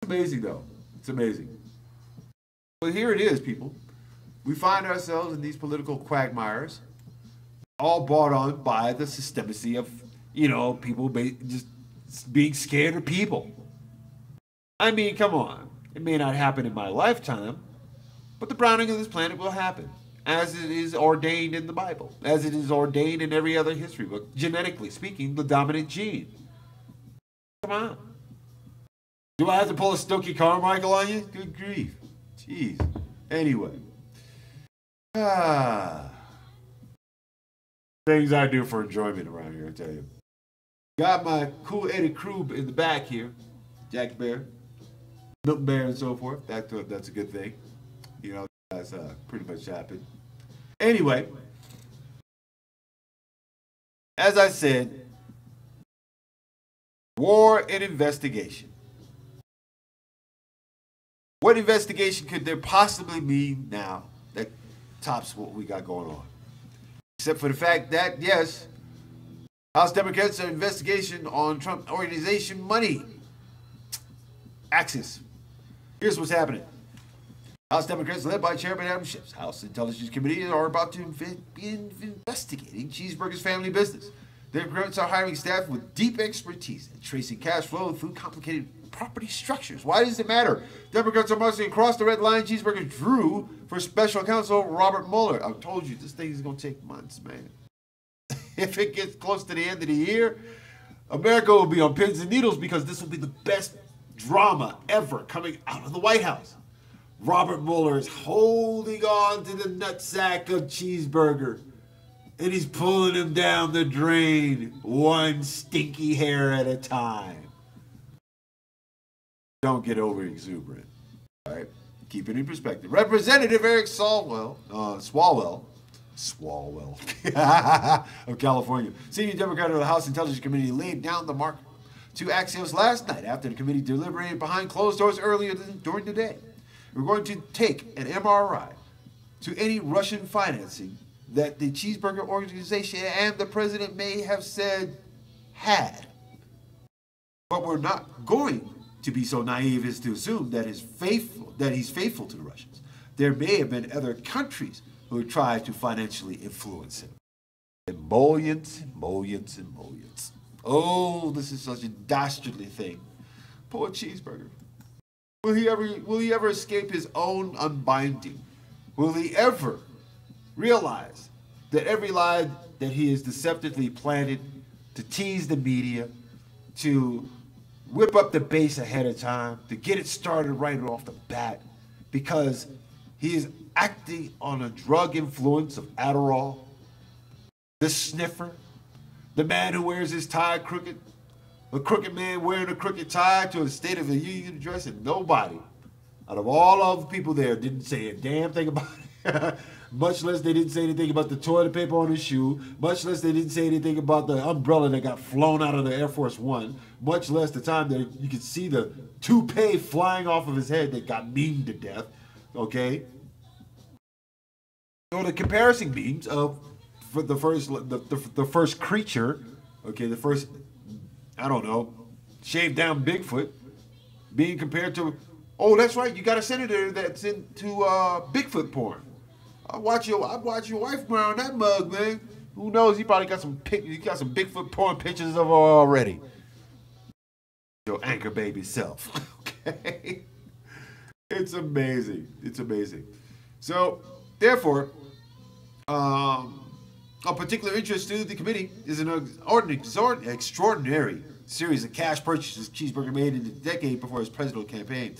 It's amazing, though. It's amazing. But here it is, people. We find ourselves in these political quagmires, all brought on by the systemacy of, people just being scared of people. I mean, come on. It may not happen in my lifetime, but the browning of this planet will happen. As it is ordained in the Bible, as it is ordained in every other history book, genetically speaking, the dominant gene. Come on. Do I have to pull a Stokey Carmichael on you? Good grief. Jeez. Anyway. Things I do for enjoyment around here, I tell you. Got my cool Eddie crew in the back here. Jack Bear, Milton Bear, and so forth. That's a good thing. That's pretty much happened. Anyway, as I said, war and investigation. What investigation could there possibly be now that tops what we got going on? Except for the fact that, yes, House Democrats are investigation on Trump organization money. Axis. Here's what's happening. House Democrats, led by Chairman Adam Schiff's House Intelligence Committee, are about to be investigating Cheeseburger's family business. Democrats are hiring staff with deep expertise in tracing cash flow through complicated property structures. Why does it matter? Democrats are marching across the red line. Cheeseburger drew for special counsel Robert Mueller. I told you, this thing is going to take months, man. If it gets close to the end of the year, America will be on pins and needles because this will be the best drama ever coming out of the White House. Robert Mueller is holding on to the nutsack of Cheeseburger, and he's pulling him down the drain, one stinky hair at a time. Don't get over exuberant. All right, keep it in perspective. Representative Eric Swalwell of California, senior Democrat of the House Intelligence Committee, laid down the mark to Axios last night after the committee deliberated behind closed doors earlier during the day. We're going to take an MRI to any Russian financing that the Cheeseburger organization and the president may have said had But we're not going to be so naive as to assume that he's faithful to the Russians. There may have been other countries who tried to financially influence him. Emollients, emollients, emollients. Oh, this is such a dastardly thing. Poor Cheeseburger. Will he ever escape his own unbinding? Will he ever realize that every lie that he has deceptively planted to tease the media, to whip up the base ahead of time, to get it started right off the bat, because he is acting on a drug influence of Adderall, the sniffer, the man who wears his tie crooked, a crooked man wearing a crooked tie to a State of the Union address, and nobody out of all of the people there didn't say a damn thing about it. Much less they didn't say anything about the toilet paper on his shoe. Much less they didn't say anything about the umbrella that got flown out of the Air Force One. Much less the time that you could see the toupee flying off of his head that got memed to death. Okay? Or the comparison memes of the first creature, okay, the first, I don't know, shaved down Bigfoot being compared to, oh, that's right, you got a senator that's into Bigfoot porn. I watch your wife around that mug, man. Who knows? He probably got some Bigfoot porn pictures of her already. Your anchor baby self. Okay? It's amazing. It's amazing. So, therefore, of particular interest to the committee is an extraordinary series of cash purchases Cheeseburger made in the decade before his presidential campaign.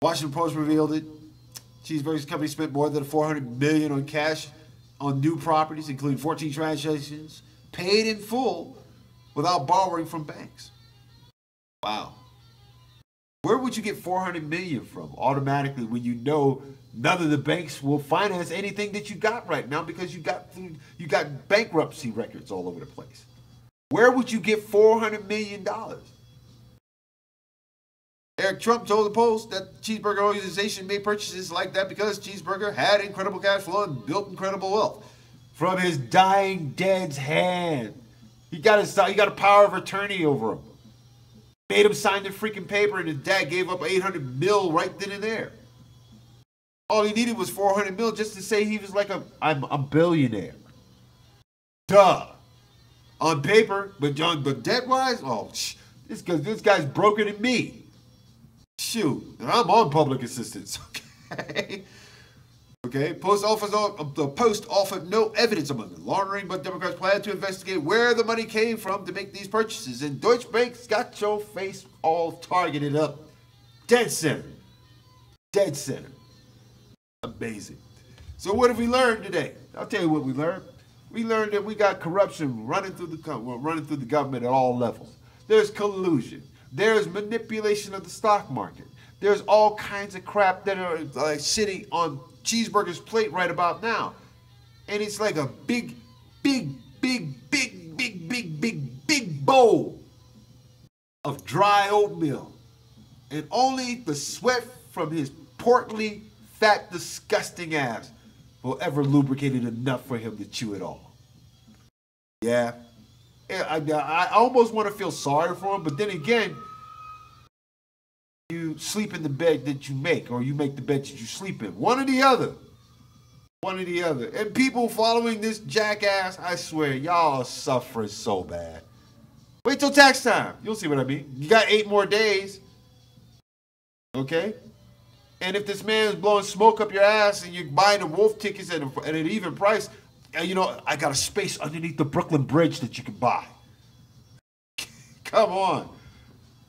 Washington Post revealed it. Cheeseburger's company spent more than $400 million on cash on new properties, including 14 transactions, paid in full without borrowing from banks. Wow. Where would you get $400 million from automatically when you know none of the banks will finance anything that you got right now because you got bankruptcy records all over the place? Where would you get $400 million? Eric Trump told the Post that Cheeseburger organization made purchases like that because Cheeseburger had incredible cash flow and built incredible wealth from his dying dead's hand. He got a power of attorney over him. Made him sign the freaking paper, and his dad gave up $800 million right then and there. All he needed was $400 million just to say he was like I'm a billionaire. Duh. On paper, but debt-wise, oh, this guy's broker than me. Shoot, and I'm on public assistance. Okay. Okay. The Post offered no evidence among the laundering, but Democrats plan to investigate where the money came from to make these purchases. And Deutsche Bank's got your face all targeted up. Dead center. Dead center. Amazing. So what have we learned today? I'll tell you what we learned. We learned that we got corruption running through the government at all levels. There's collusion. There's manipulation of the stock market. There's all kinds of crap that are like sitting on Cheeseburger's plate right about now. And it's like a big bowl of dry oatmeal. And only the sweat from his portly, fat, disgusting ass will ever lubricate it enough for him to chew it all. Yeah. I almost want to feel sorry for him, but then again, you sleep in the bed that you make, or you make the bed that you sleep in. One or the other. One or the other. And people following this jackass, I swear, y'all are suffering so bad. Wait till tax time. You'll see what I mean. You got 8 more days. Okay? And if this man is blowing smoke up your ass and you're buying the Wolf tickets at an even price, you know, I got a space underneath the Brooklyn Bridge that you can buy. Come on.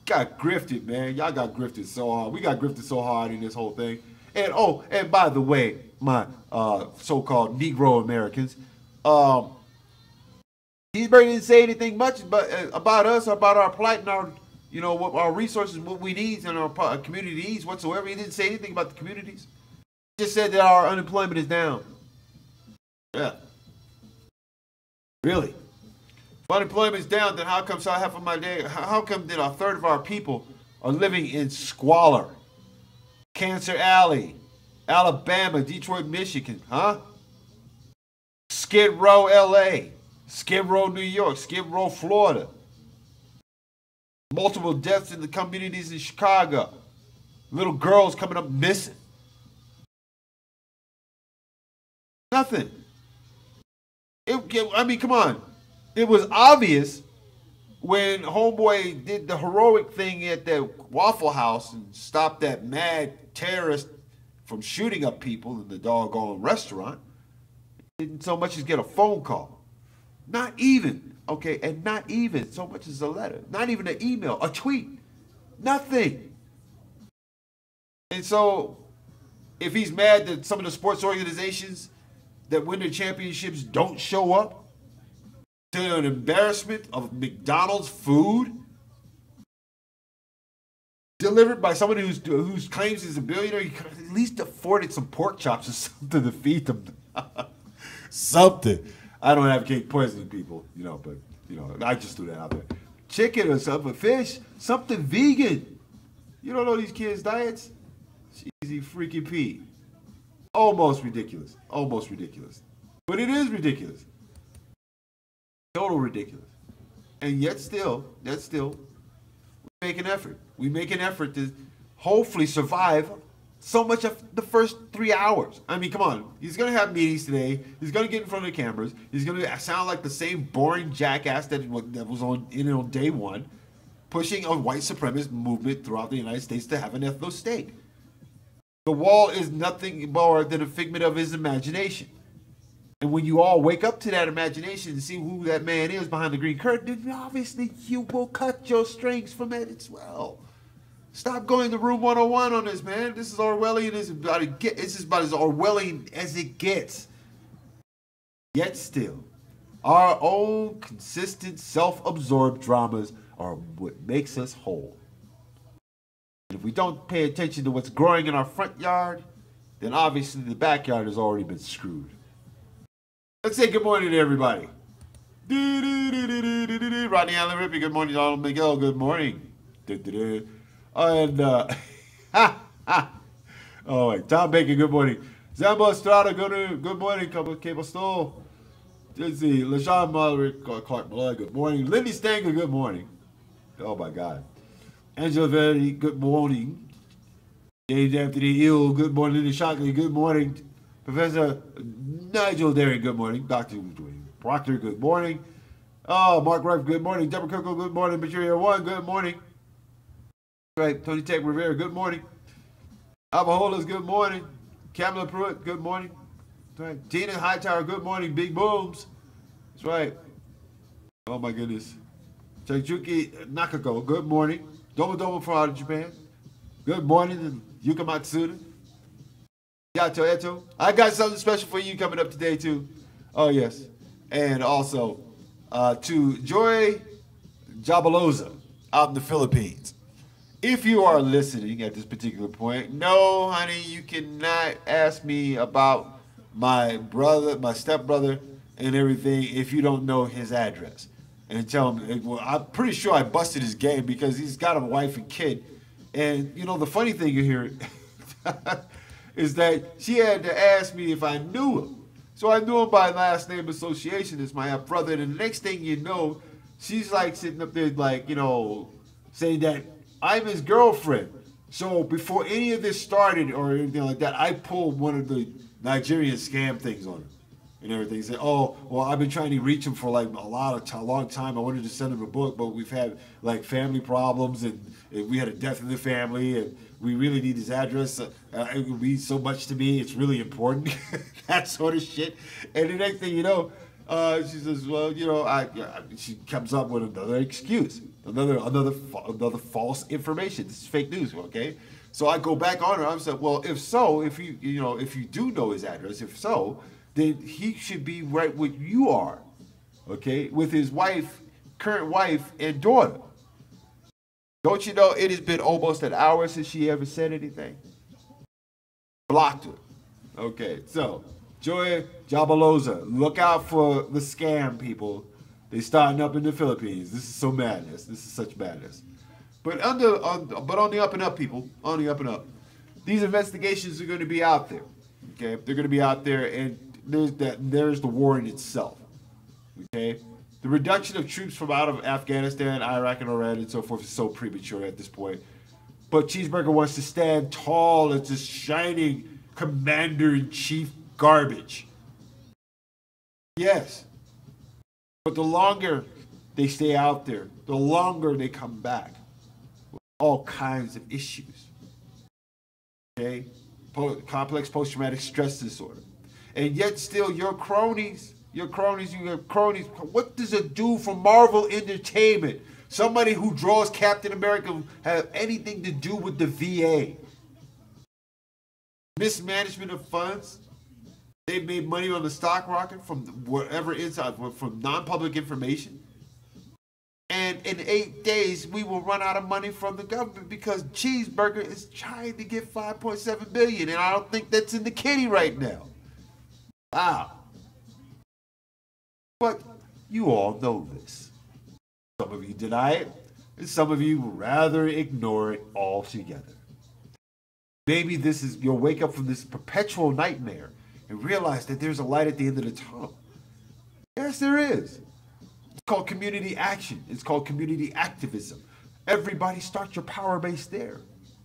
Got grifted, man. Y'all got grifted so hard. We got grifted so hard in this whole thing. And oh, and by the way, my so-called Negro Americans, Cheeseburger didn't say anything much about us, about our plight and our, you know, what our resources, what we need, and our community needs whatsoever. He didn't say anything about the communities. He just said that our unemployment is down. Yeah. Really? If unemployment is down, then how come how come that a third of our people are living in squalor? Cancer Alley, Alabama, Detroit, Michigan, huh? Skid Row, LA, Skid Row, New York, Skid Row, Florida. Multiple deaths in the communities in Chicago. Little girls coming up missing. Nothing. I mean, come on. It was obvious when Homeboy did the heroic thing at that Waffle House and stopped that mad terrorist from shooting up people in the doggone restaurant. Didn't so much as get a phone call. Not even, okay, and not even so much as a letter. Not even an email, a tweet. Nothing. And so, if he's mad that some of the sports organizations that win the championships don't show up to an embarrassment of McDonald's food delivered by somebody whose claims he's a billionaire, he could at least afforded some pork chops or something to feed them. Something. I don't advocate poisoning people, but I just threw that out there. Chicken or something, fish, something vegan. You don't know these kids' diets? Cheesy freaking Pete. Almost ridiculous. Almost ridiculous. But it is ridiculous. Total ridiculous. And yet still, we make an effort. We make an effort to hopefully survive so much of the first 3 hours. I mean, come on. He's going to have meetings today. He's going to get in front of the cameras. He's going to sound like the same boring jackass that was on day one, pushing a white supremacist movement throughout the United States to have an ethno state. The wall is nothing more than a figment of his imagination. And when you all wake up to that imagination and see who that man is behind the green curtain, then obviously you will cut your strings from it as well. Stop going to Room 101 on this, man. This is Orwellian. This is about as Orwellian as it gets. Yet still, our own consistent, self-absorbed dramas are what makes us whole. If we don't pay attention to what's growing in our front yard, then obviously the backyard has already been screwed. Let's say good morning to everybody. Rodney Allen Rippey, good morning. Donald Miguel, good morning. And, oh, Tom Baker, good morning. Zambo Estrada, good morning. Cable Stoll. Let's see. LaShawn Mallory, Clark Malloy, good morning. Lindy Stanger, good morning. Oh, my God. Angela Verdi, good morning. James Anthony Hill, good morning. Linda Shockley, good morning. Professor Nigel Derry, good morning. Dr. Proctor, good morning. Oh, Mark Ruff, good morning. Deborah Coco, good morning. Material One, good morning. Right, Tony Tech Rivera, good morning. Alba Holas, good morning. Kamala Pruitt, good morning. That's right. Tina Hightower, good morning. Big Booms. That's right. Oh my goodness. Chachuki Nakako, good morning. Domo Domo from out of Japan. Good morning. And Yuka Matsuda. Yato Eto. I got something special for you coming up today too. Oh yes. And also to Joy Jabaloza out in the Philippines. If you are listening at this particular point, no, honey, you cannot ask me about my brother, my stepbrother, and everything if you don't know his address. And tell him, well, I'm pretty sure I busted his game because he's got a wife and kid. And, the funny thing here is that she had to ask me if I knew him. So I knew him by last name association as my brother. And the next thing you know, she's like sitting up there like, saying that I'm his girlfriend. So before any of this started or anything like that, I pulled one of the Nigerian scam things on him and everything. He said, oh, well, I've been trying to reach him for like a long time. I wanted to send him a book, but we've had like family problems and we had a death in the family and we really need his address. It would mean so much to me. It's really important. That sort of shit. And the next thing you know, she says, well, she comes up with another excuse, another false information. This is fake news, okay? So I go back on her. I'm saying, well, if so, if you do know his address, if so, then he should be right where you are, okay, with his wife, current wife, and daughter. Don't you know it has been almost an hour since she ever said anything? Blocked her. Okay, so Joy Jabaloza, look out for the scam people. They're starting up in the Philippines. This is so madness. This is such madness. But on the up and up, people, on the up and up, these investigations are going to be out there. Okay, they're going to be out there, and there's the war in itself. Okay, The reduction of troops from out of Afghanistan, Iraq, and Iran, and so forth is so premature at this point. But Cheeseburger wants to stand tall as this shining commander-in-chief garbage. Yes. But the longer they stay out there, the longer they come back with all kinds of issues. Okay? Complex post-traumatic stress disorder. And yet still your cronies, what does it do for Marvel Entertainment? Somebody who draws Captain America have anything to do with the VA? Mismanagement of funds. They made money on the stock market from wherever inside, from non-public information. And in 8 days, we will run out of money from the government because Cheeseburger is trying to get $5.7 billion, and I don't think that's in the kitty right now. Wow. But you all know this. Some of you deny it, and some of you would rather ignore it altogether. Maybe this is, you'll wake up from this perpetual nightmare and realize that there's a light at the end of the tunnel. Yes, there is. It's called community action. It's called community activism. Everybody start your power base there.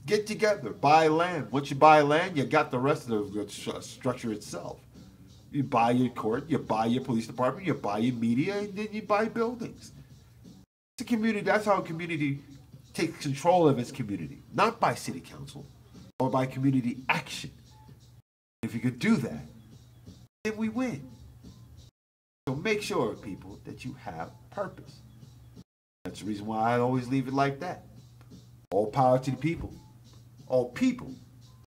Get together, buy land. Once you buy land, you got the rest of the structure itself. You buy your court, you buy your police department, you buy your media, and then you buy buildings. It's a community. That's how a community takes control of its community, not by city council or by community action. If you could do that, then we win. So make sure, people, that you have purpose. That's the reason why I always leave it like that. All power to the people. All people